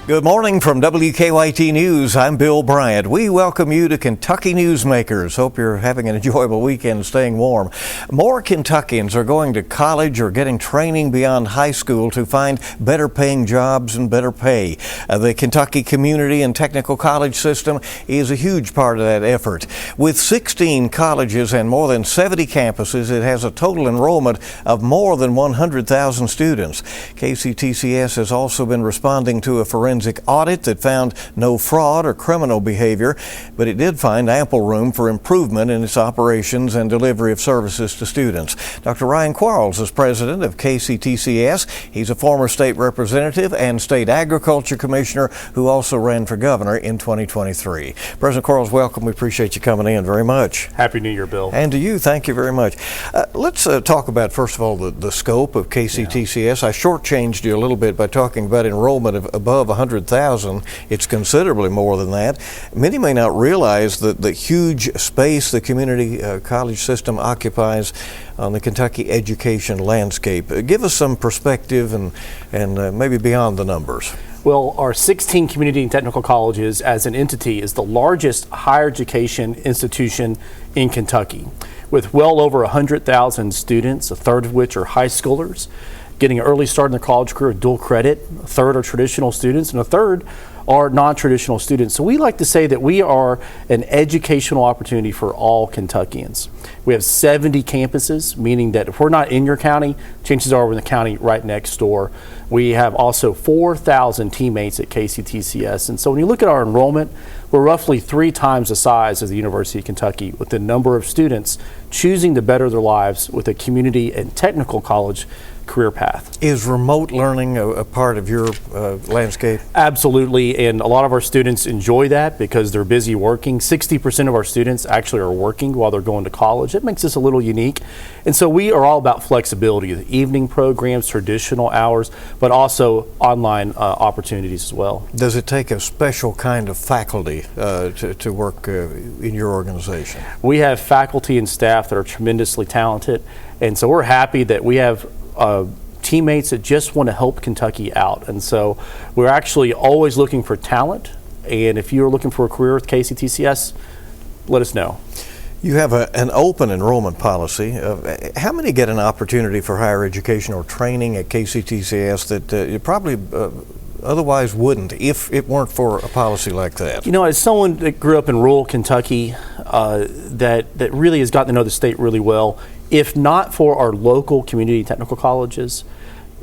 Good morning from WKYT News. I'm Bill Bryant. We welcome you to Kentucky Newsmakers. Hope you're having an enjoyable weekend and staying warm. More Kentuckians are going to college or getting training beyond high school to find better paying jobs and better pay. The Kentucky Community and Technical College system is a huge part of that effort. With 16 colleges and more than 70 campuses, it has a total enrollment of more than 100,000 students. KCTS has also been responding to a forensic audit that found no fraud or criminal behavior, but it did find ample room for improvement in its operations and delivery of services to students. Dr. Quarles is president of KCTS. He's a former state representative and state agriculture commissioner who also ran for governor in 2023. President Quarles, welcome. We appreciate you coming in very much. Happy New Year, Bill. And to you, thank you very much. Let's talk about, first of all, the scope of KCTS. I shortchanged you a little bit by talking about enrollment of above 100,000. It's considerably more than that. Many may not realize that the huge space the community college system occupies on the Kentucky education landscape. Give us some perspective and maybe beyond the numbers. Well, our 16 community and technical colleges as an entity is the largest higher education institution in Kentucky, with well over 100,000 students, a third of which are high schoolers, getting an early start in their college career, dual credit. A third are traditional students, and a third are non-traditional students. So we like to say that we are an educational opportunity for all Kentuckians. We have 70 campuses, meaning that if we're not in your county, chances are we're in the county right next door. We have also 4,000 teammates at KCTS. And so when you look at our enrollment, we're roughly 3 times the size of the University of Kentucky, with the number of students choosing to better their lives with a community and technical college career path. Is remote learning a part of your landscape? Absolutely, and a lot of our students enjoy that because they're busy working. 60% of our students actually are working while they're going to college. It makes us a little unique. And so we are all about flexibility, the evening programs, traditional hours, but also online opportunities as well. Does it take a special kind of faculty to work in your organization? We have faculty and staff that are tremendously talented, and so we're happy that we have teammates that just want to help Kentucky out. And so we're actually always looking for talent. And if you're looking for a career with KCTS, let us know. You have an open enrollment policy. How many get an opportunity for higher education or training at KCTS that you probably otherwise wouldn't if it weren't for a policy like that? You know, as someone that grew up in rural Kentucky, that really has gotten to know the state really well, if not for our local community technical colleges,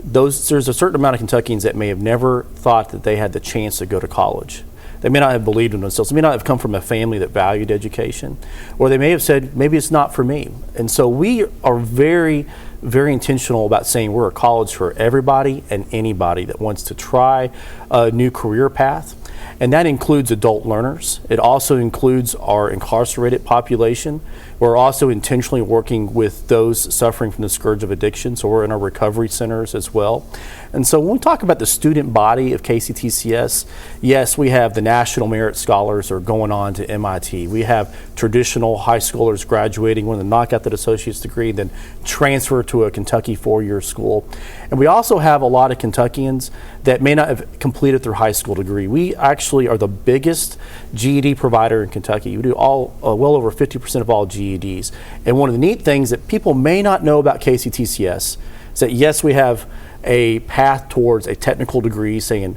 there's a certain amount of Kentuckians that may have never thought that they had the chance to go to college. They may not have believed in themselves. They may not have come from a family that valued education, or they may have said, maybe it's not for me. And so we are very, very intentional about saying we're a college for everybody and anybody that wants to try a new career path. And that includes adult learners. It also includes our incarcerated population. We're also intentionally working with those suffering from the scourge of addiction, so we're in our recovery centers as well. And so when we talk about the student body of KCTS, yes, we have the National Merit Scholars who are going on to MIT. We have traditional high schoolers graduating, want to knock out that associate's degree, then transfer to a Kentucky 4-year school. And we also have a lot of Kentuckians that may not have completed their high school degree. We actually are the biggest GED provider in Kentucky. We do well over 50% of all GEDs. And one of the neat things that people may not know about KCTS is that yes, we have a path towards a technical degree, say in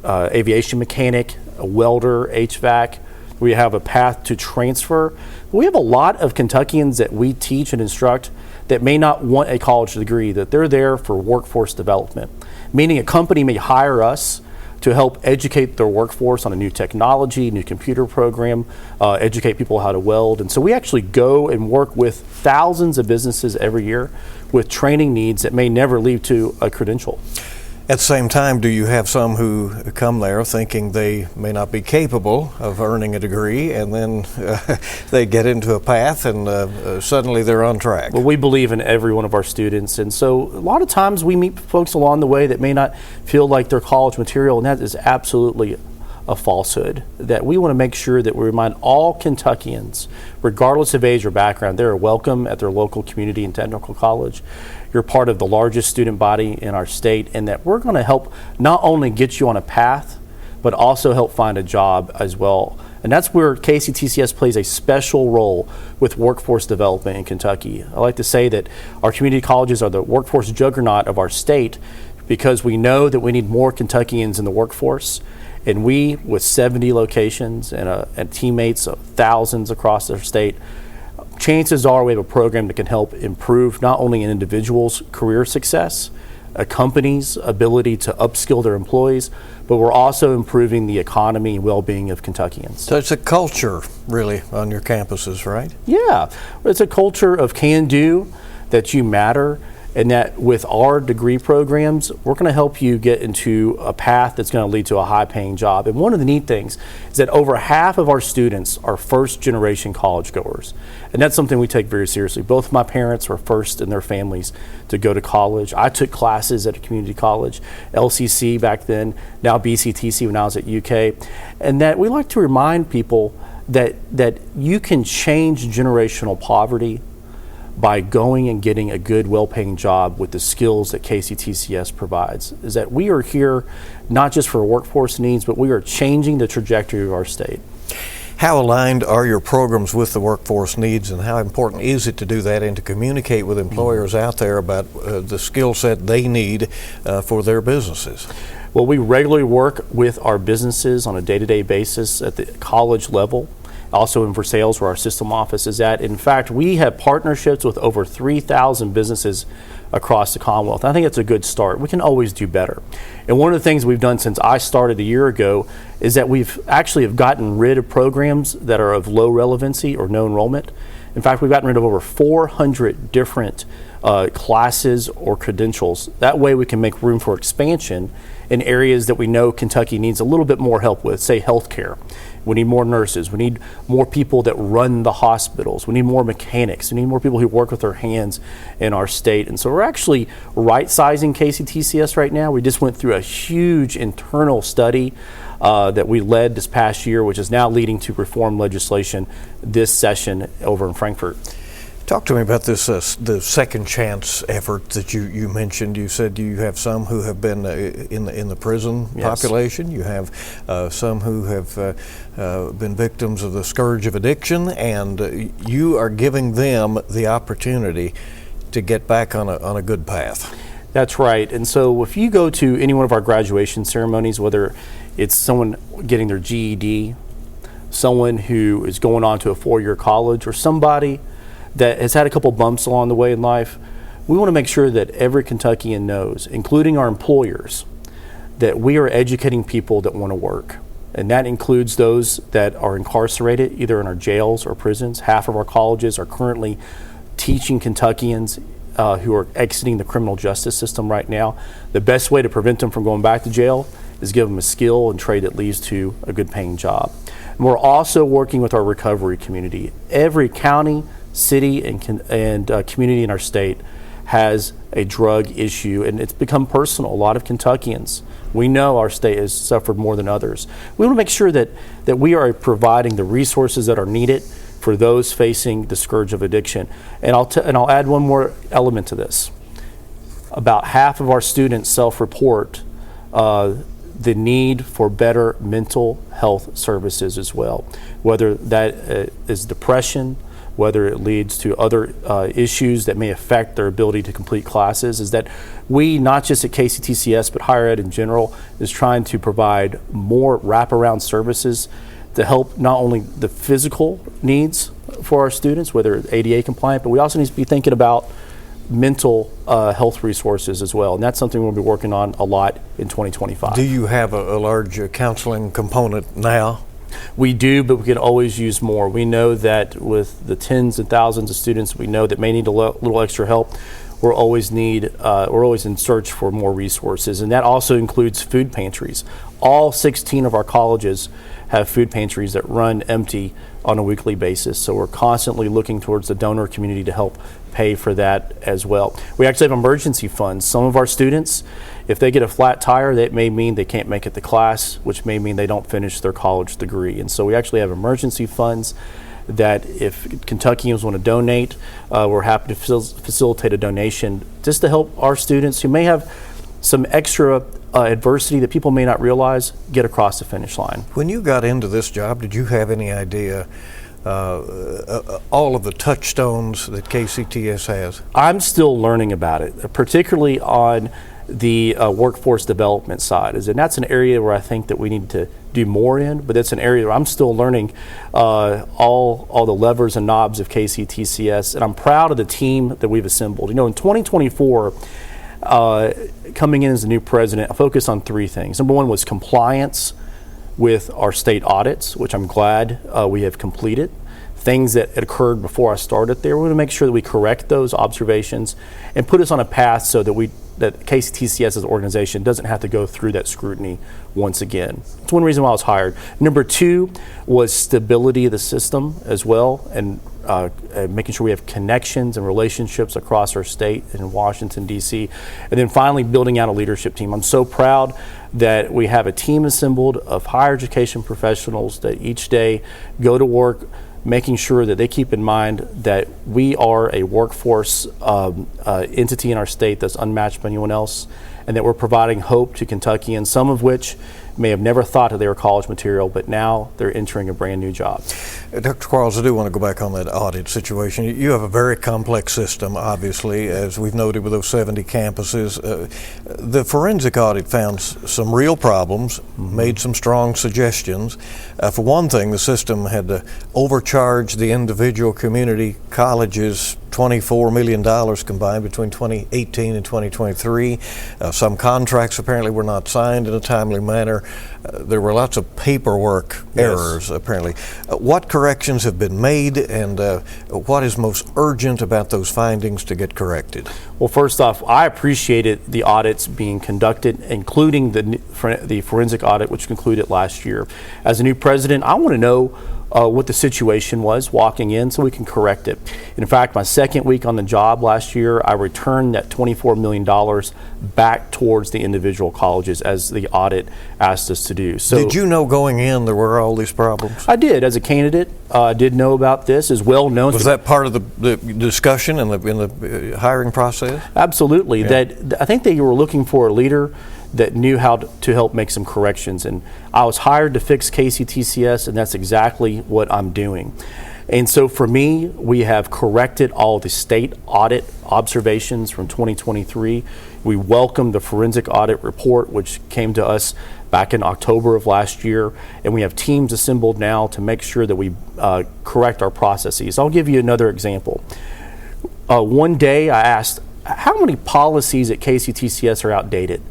aviation mechanic, a welder, HVAC. We have a path to transfer. We have a lot of Kentuckians that we teach and instruct that may not want a college degree, that they're there for workforce development, meaning a company may hire us to help educate their workforce on a new technology, new computer program, educate people how to weld. And so we actually go and work with thousands of businesses every year with training needs that may never lead to a credential. At the same time, do you have some who come there thinking they may not be capable of earning a degree, and then they get into a path and suddenly they're on track? Well, we believe in every one of our students, and so a lot of times we meet folks along the way that may not feel like they're college material, and that is absolutely a falsehood. That we want to make sure that we remind all Kentuckians, regardless of age or background, they're welcome at their local community and technical college. You're part of the largest student body in our state, and that we're going to help not only get you on a path, but also help find a job as well. And that's where KCTS plays a special role with workforce development in Kentucky. I like to say that our community colleges are the workforce juggernaut of our state, because we know that we need more Kentuckians in the workforce. And we, with 70 locations and teammates of thousands across our state, chances are we have a program that can help improve not only an individual's career success, a company's ability to upskill their employees, but we're also improving the economy and well-being of Kentuckians. So it's a culture, really, on your campuses, right? Yeah, it's a culture of can-do, that you matter, and that with our degree programs, we're going to help you get into a path that's going to lead to a high-paying job. And one of the neat things is that over half of our students are first-generation college goers. And that's something we take very seriously. Both my parents were first in their families to go to college. I took classes at a community college, LCC back then, now BCTC when I was at UK. And that we like to remind people that you can change generational poverty by going and getting a good, well-paying job with the skills that KCTS provides. Is that we are here not just for workforce needs, but we are changing the trajectory of our state. How aligned are your programs with the workforce needs, and how important is it to do that and to communicate with employers out there about the skill set they need for their businesses? Well, we regularly work with our businesses on a day-to-day basis at the college level, also in Versailles, where our system office is at. In fact, we have partnerships with over 3,000 businesses across the Commonwealth. I think it's a good start. We can always do better. And one of the things we've done since I started a year ago is that we've actually have gotten rid of programs that are of low relevancy or no enrollment. In fact, we've gotten rid of over 400 different classes or credentials. That way we can make room for expansion in areas that we know Kentucky needs a little bit more help with, say healthcare. We need more nurses. We need more people that run the hospitals. We need more mechanics. We need more people who work with their hands in our state. And so we're actually right-sizing KCTS right now. We just went through a huge internal study that we led this past year, which is now leading to reform legislation this session over in Frankfort. Talk to me about this, the second chance effort that you mentioned. You said you have some who have been in the prison population. You have some who have been victims of the scourge of addiction, and you are giving them the opportunity to get back on a good path. That's right. And so if you go to any one of our graduation ceremonies, whether it's someone getting their GED, someone who is going on to a 4-year college, or somebody that has had a couple bumps along the way in life, we want to make sure that every Kentuckian knows, including our employers, that we are educating people that want to work. And that includes those that are incarcerated, either in our jails or prisons. Half of our colleges are currently teaching Kentuckians who are exiting the criminal justice system right now. The best way to prevent them from going back to jail is give them a skill and trade that leads to a good paying job. And we're also working with our recovery community. Every county, city, and community in our state has a drug issue, and it's become personal. A lot of Kentuckians, we know our state has suffered more than others. We want to make sure that we are providing the resources that are needed for those facing the scourge of addiction. And I'll add one more element to this. About half of our students self-report the need for better mental health services as well, whether that is depression, whether it leads to other issues that may affect their ability to complete classes. Is that we, not just at KCTS, but higher ed in general, is trying to provide more wraparound services to help not only the physical needs for our students, whether it's ADA compliant, but we also need to be thinking about mental health resources as well. And that's something we'll be working on a lot in 2025. Do you have a large counseling component now? We do, but we can always use more. We know that with the tens and thousands of students we know that may need a little extra help, we're always in search for more resources, and that also includes food pantries. All 16 of our colleges have food pantries that run empty on a weekly basis, so we're constantly looking towards the donor community to help pay for that as well. We actually have emergency funds. Some of our students, if they get a flat tire, that may mean they can't make it to class, which may mean they don't finish their college degree. And so we actually have emergency funds that if Kentuckians want to donate, we're happy to facilitate a donation just to help our students who may have some extra adversity that people may not realize get across the finish line. When you got into this job, did you have any idea all of the touchstones that KCTS has? I'm still learning about it, particularly on the workforce development side. And that's an area where I think that we need to do more in, but it's an area where I'm still learning all the levers and knobs of KCTCS, and I'm proud of the team that we've assembled. You know, in 2024, coming in as the new president, I focused on three things. Number one was compliance with our state audits, which I'm glad we have completed. Things that had occurred before I started there, we want to make sure that we correct those observations and put us on a path so that KCTCS as an organization doesn't have to go through that scrutiny once again. That's one reason why I was hired. Number two was stability of the system as well, and making sure we have connections and relationships across our state and in Washington, D.C. And then finally, building out a leadership team. I'm so proud that we have a team assembled of higher education professionals that each day go to work making sure that they keep in mind that we are a workforce entity in our state that's unmatched by anyone else, and that we're providing hope to Kentuckians, some of which may have never thought that they were college material, but now they're entering a brand new job. Dr. Quarles, I do want to go back on that audit situation. You have a very complex system, obviously, as we've noted with those 70 campuses. The forensic audit found some real problems, made some strong suggestions. For one thing, the system had to overcharge the individual community colleges $24 million combined between 2018 and 2023. Some contracts apparently were not signed in a timely manner. There were lots of paperwork errors, apparently. What corrections have been made, and what is most urgent about those findings to get corrected? Well, first off, I appreciated the audits being conducted, including the forensic audit, which concluded last year. As a new president, I want to know what the situation was walking in so we can correct it. In fact, my second week on the job last year, I returned that $24 million back towards the individual colleges as the audit asked us to do. So, did you know going in there were all these problems? I did. As a candidate, I did know about this. Is well known. Was that part of the discussion in the hiring process? Absolutely. Yeah. That I think they were looking for a leader that knew how to help make some corrections. And I was hired to fix KCTCS, and that's exactly what I'm doing. And so for me, we have corrected all the state audit observations from 2023. We welcome the forensic audit report, which came to us back in October of last year, and we have teams assembled now to make sure that we correct our processes. I'll give you another example. One day I asked, how many policies at KCTCS are outdated?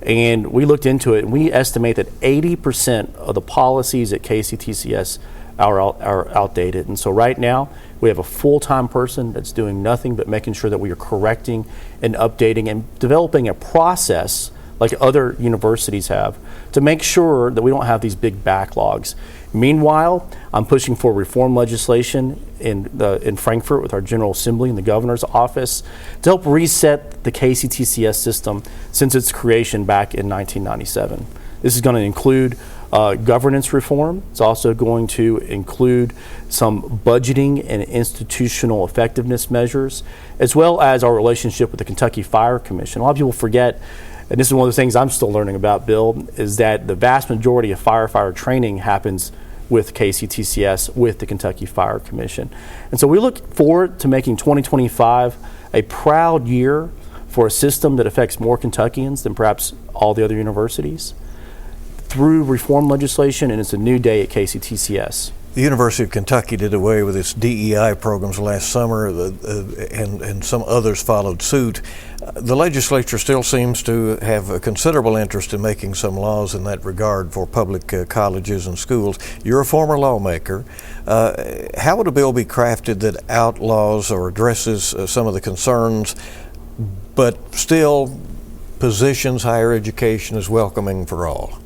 And we looked into it, and we estimate that 80% of the policies at KCTCS are outdated. And so right now, we have a full-time person that's doing nothing but making sure that we are correcting and updating and developing a process like other universities have to make sure that we don't have these big backlogs. Meanwhile, I'm pushing for reform legislation in Frankfurt with our General Assembly and the Governor's Office to help reset the KCTCS system since its creation back in 1997. This is going to include governance reform. It's also going to include some budgeting and institutional effectiveness measures, as well as our relationship with the Kentucky Fire Commission. A lot of people forget, and this is one of the things I'm still learning about, Bill, is that the vast majority of firefighter training happens with KCTCS, with the Kentucky Fire Commission. And so we look forward to making 2025 a proud year for a system that affects more Kentuckians than perhaps all the other universities through reform legislation, and it's a new day at KCTCS. The University of Kentucky did away with its DEI programs last summer, and some others followed suit. The legislature still seems to have a considerable interest in making some laws in that regard for public colleges and schools. You're a former lawmaker. How would a bill be crafted that outlaws or addresses some of the concerns but still positions, higher education is welcoming for all.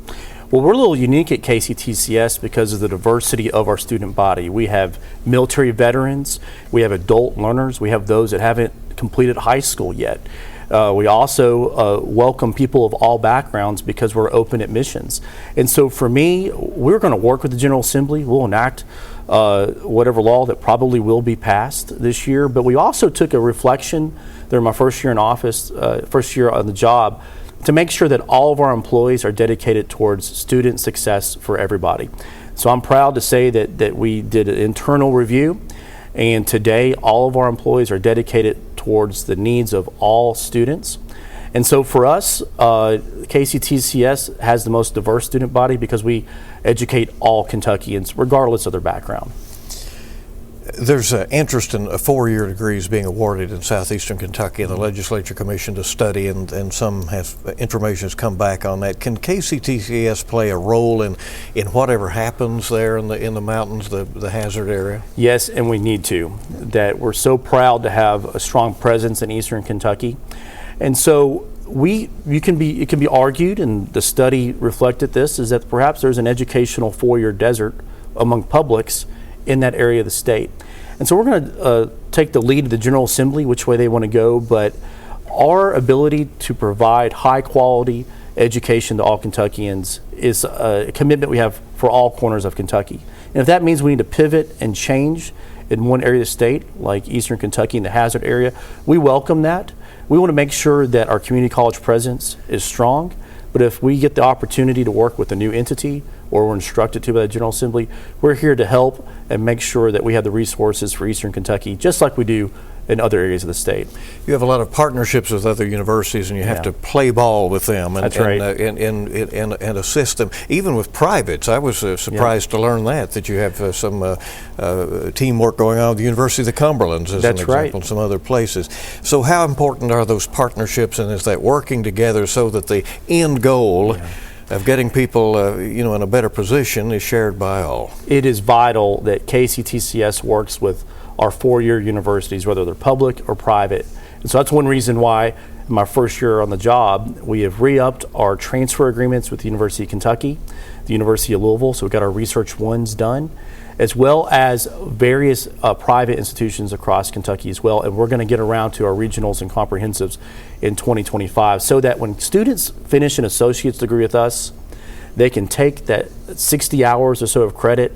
Well, we're a little unique at KCTCS because of the diversity of our student body. We have military veterans, we have adult learners, we have those that haven't completed high school yet. We also welcome people of all backgrounds because we're open admissions. And so for me, we're going to work with the General Assembly. We'll enact whatever law that probably will be passed this year. But we also took a reflection during my first year in office, first year on the job, to make sure that all of our employees are dedicated towards student success for everybody. So I'm proud to say that we did an internal review, and today all of our employees are dedicated towards the needs of all students. And so for us, KCTCS has the most diverse student body because we educate all Kentuckians regardless of their background. There's interest in 4-year degrees being awarded in southeastern Kentucky, and the legislature commissioned a study, and some information has come back on that. Can KCTCS play a role in whatever happens there in the mountains, the hazard area? Yes, and we need to. That we're so proud to have a strong presence in eastern Kentucky, and so it can be argued, and the study reflected this, is that perhaps there's an educational 4-year desert among publics in that area of the state. And so we're going to take the lead of the General Assembly, which way they want to go, but our ability to provide high quality education to all Kentuckians is a commitment we have for all corners of Kentucky. And if that means we need to pivot and change in one area of the state, like eastern Kentucky in the hazard area, we welcome that. We want to make sure that our community college presence is strong, but if we get the opportunity to work with a new entity, or we're instructed to by the General Assembly, we're here to help and make sure that we have the resources for eastern Kentucky, just like we do in other areas of the state. You have a lot of partnerships with other universities, and you have to play ball with them and, That's right. and assist them, even with privates. I was surprised to learn that you have some teamwork going on with the University of the Cumberlands, as That's an example, right. and some other places. So how important are those partnerships, and is that working together so that the end goal of getting people in a better position is shared by all? It is vital that KCTCS works with our 4-year universities, whether they're public or private. And so that's one reason why in my first year on the job, we have re-upped our transfer agreements with the University of Kentucky, the University of Louisville, so we've got our Research Ones done, as well as various private institutions across Kentucky as well. And we're going to get around to our regionals and comprehensives in 2025, so that when students finish an associate's degree with us, they can take that 60 hours or so of credit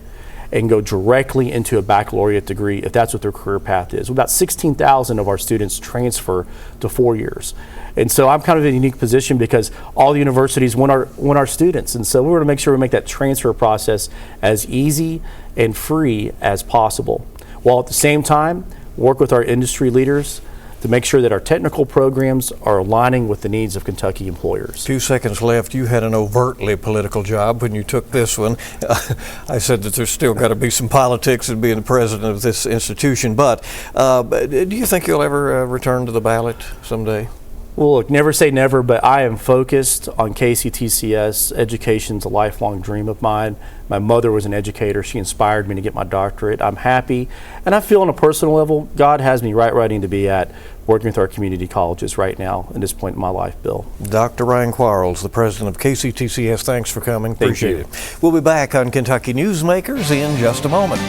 and go directly into a baccalaureate degree if that's what their career path is. About 16,000 of our students transfer to 4 years. And so I'm kind of in a unique position because all the universities want our students. And so we're going to make sure we make that transfer process as easy and free as possible, while at the same time work with our industry leaders to make sure that our technical programs are aligning with the needs of Kentucky employers. 2 seconds left. You had an overtly political job when you took this one. I said that there's still got to be some politics in being the president of this institution, but do you think you'll ever return to the ballot someday? Well, look, never say never, but I am focused on KCTCS. Education's a lifelong dream of mine. My mother was an educator. She inspired me to get my doctorate. I'm happy, and I feel on a personal level, God has me right where I need to be at, working with our community colleges right now at this point in my life, Bill. Dr. Ryan Quarles, the president of KCTCS, thanks for coming. Appreciate it. We'll be back on Kentucky Newsmakers in just a moment.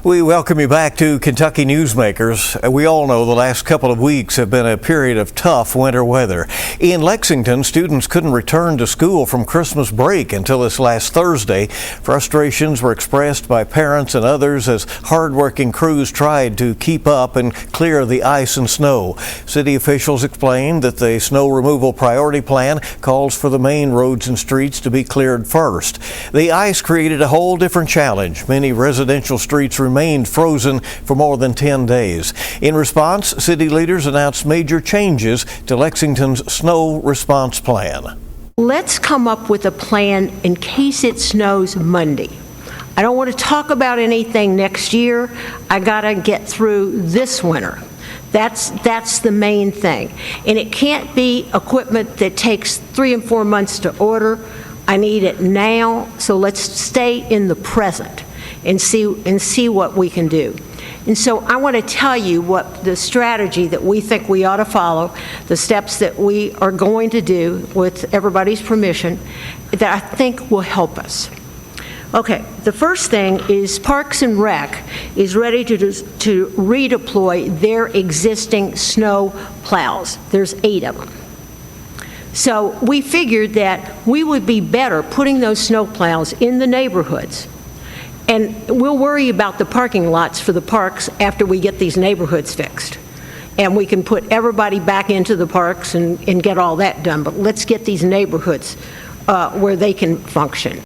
We welcome you back to Kentucky Newsmakers. We all know the last couple of weeks have been a period of tough winter weather. In Lexington, students couldn't return to school from Christmas break until this last Thursday. Frustrations were expressed by parents and others as hardworking crews tried to keep up and clear the ice and snow. City officials explained that the snow removal priority plan calls for the main roads and streets to be cleared first. The ice created a whole different challenge. Many residential streets remained frozen for more than 10 days. In response, city leaders announced major changes to Lexington's snow response plan. Let's come up with a plan in case it snows Monday. I don't want to talk about anything next year. I got to get through this winter. That's the main thing. And it can't be equipment that takes 3 and 4 months to order. I need it now, so let's stay in the present and see what we can do. And so I want to tell you what the strategy that we think we ought to follow, the steps that we are going to do with everybody's permission, that I think will help us. Okay, the first thing is Parks and Rec is ready to redeploy their existing snow plows. There's 8 of them. So we figured that we would be better putting those snow plows in the neighborhoods. And we'll worry about the parking lots for the parks after we get these neighborhoods fixed. And we can put everybody back into the parks and get all that done. But let's get these neighborhoods where they can function.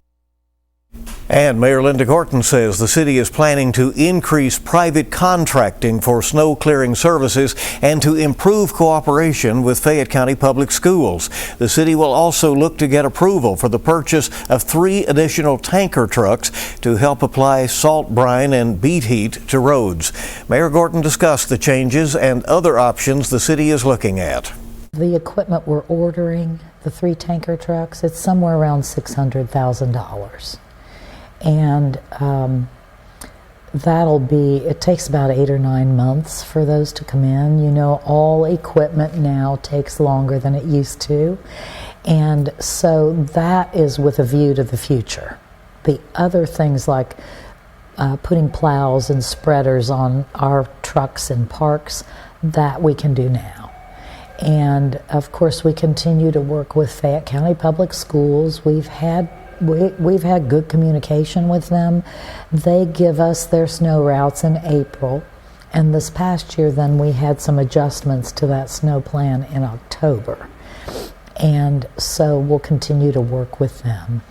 And Mayor Linda Gorton says the city is planning to increase private contracting for snow clearing services and to improve cooperation with Fayette County Public Schools. The city will also look to get approval for the purchase of 3 additional tanker trucks to help apply salt brine and beet heat to roads. Mayor Gorton discussed the changes and other options the city is looking at. The equipment we're ordering, the 3 tanker trucks, it's somewhere around $600,000. And it takes about 8 or 9 months for those to come in. You know, all equipment now takes longer than it used to. And so that is with a view to the future. The other things like putting plows and spreaders on our trucks and parks, that we can do now. And of course, we continue to work with Fayette County Public Schools. We've had good communication with them. They give us their snow routes in April, and this past year then we had some adjustments to that snow plan in October. And so we'll continue to work with them.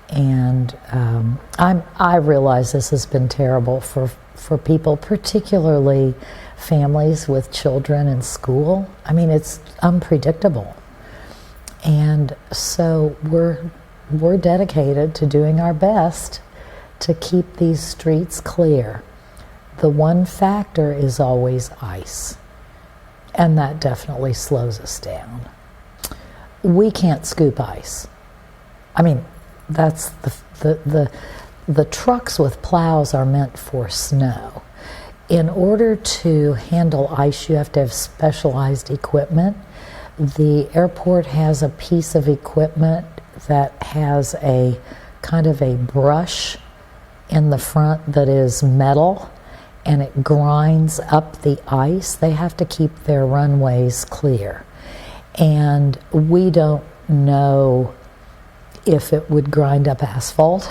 And I realize this has been terrible for people, particularly families with children in school. I mean, it's unpredictable. And so we're dedicated to doing our best to keep these streets clear. The one factor is always ice, and that definitely slows us down. We can't scoop ice. I mean, that's the trucks with plows are meant for snow. In order to handle ice, you have to have specialized equipment. The airport has a piece of equipment that has a kind of a brush in the front that is metal, and it grinds up the ice. They have to keep their runways clear. And we don't know if it would grind up asphalt.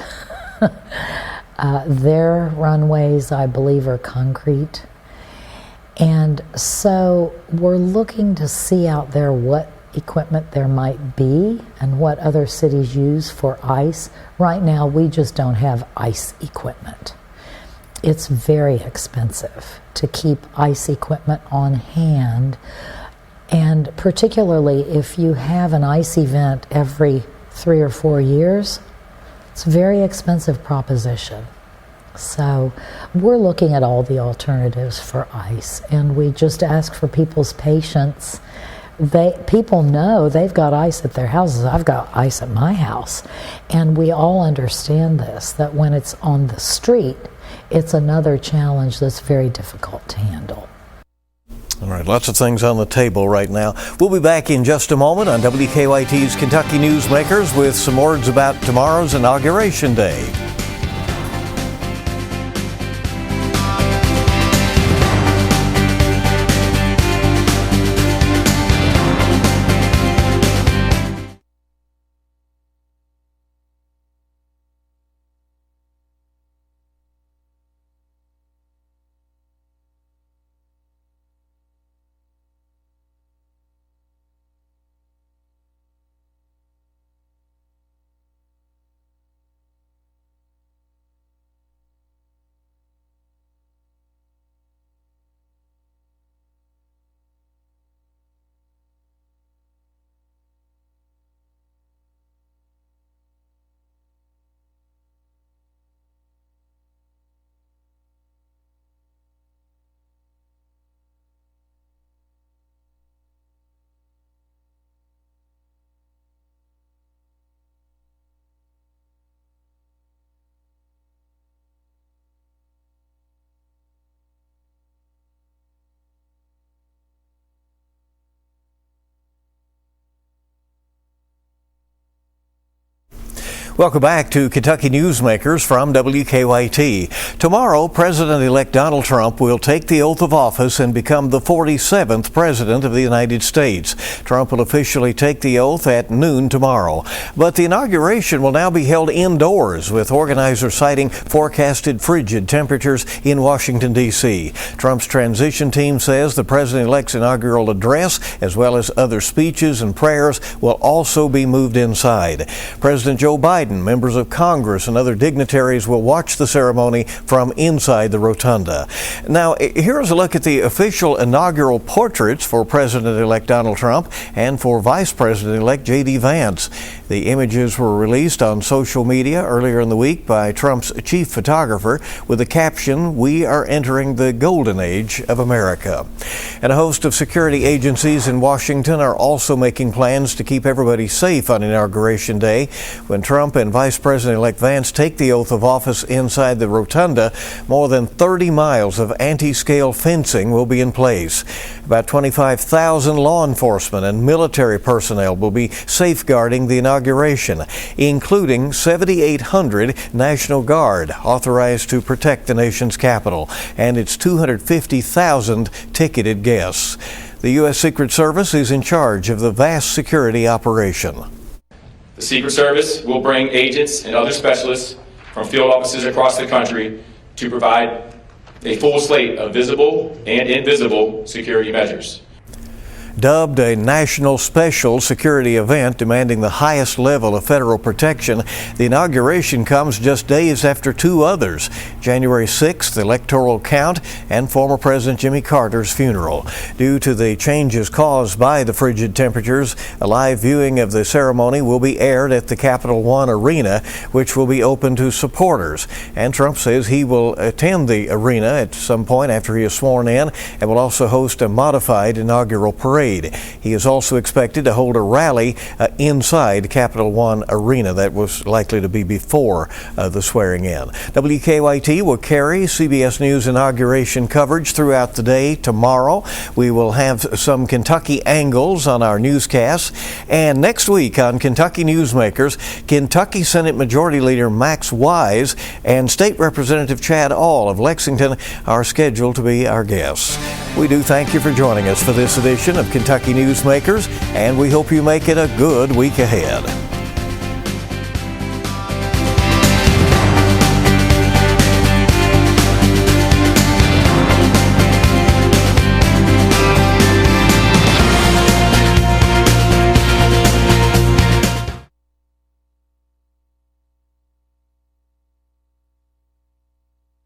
Their runways, I believe, are concrete. And so we're looking to see out there what equipment there might be and what other cities use for ice. Right now, we just don't have ice equipment. It's very expensive to keep ice equipment on hand, and particularly if you have an ice event every 3 or 4 years, it's a very expensive proposition. So we're looking at all the alternatives for ice, and we just ask for people's patience. People know they've got ice at their houses. I've got ice at my house. And we all understand this, that when it's on the street, it's another challenge that's very difficult to handle. All right, lots of things on the table right now. We'll be back in just a moment on WKYT's Kentucky Newsmakers with some words about tomorrow's Inauguration Day. Welcome back to Kentucky Newsmakers from WKYT. Tomorrow, President-elect Donald Trump will take the oath of office and become the 47th President of the United States. Trump will officially take the oath at noon tomorrow. But the inauguration will now be held indoors, with organizers citing forecasted frigid temperatures in Washington, D.C. Trump's transition team says the President-elect's inaugural address, as well as other speeches and prayers, will also be moved inside. President Joe Biden, members of Congress, and other dignitaries will watch the ceremony from inside the rotunda. Now, here's a look at the official inaugural portraits for President-elect Donald Trump and for Vice President-elect J.D. Vance. The images were released on social media earlier in the week by Trump's chief photographer with the caption, "We are entering the golden age of America." And a host of security agencies in Washington are also making plans to keep everybody safe on Inauguration Day. When Trump and Vice President-elect Vance take the oath of office inside the rotunda, more than 30 miles of anti-scale fencing will be in place. About 25,000 law enforcement and military personnel will be safeguarding the inauguration, including 7,800 National Guard authorized to protect the nation's capital and its 250,000 ticketed guests. The U.S. Secret Service is in charge of the vast security operation. The Secret Service will bring agents and other specialists from field offices across the country to provide a full slate of visible and invisible security measures. Dubbed a national special security event demanding the highest level of federal protection, the inauguration comes just days after two others, January 6th, the electoral count, and former President Jimmy Carter's funeral. Due to the changes caused by the frigid temperatures, a live viewing of the ceremony will be aired at the Capital One Arena, which will be open to supporters. And Trump says he will attend the arena at some point after he is sworn in and will also host a modified inaugural parade. He is also expected to hold a rally inside Capital One Arena. That was likely to be before the swearing in. WKYT will carry CBS News inauguration coverage throughout the day tomorrow. We will have some Kentucky angles on our newscasts. And next week on Kentucky Newsmakers, Kentucky Senate Majority Leader Max Wise and State Representative Chad All of Lexington are scheduled to be our guests. We do thank you for joining us for this edition of Kentucky Newsmakers, and we hope you make it a good week ahead.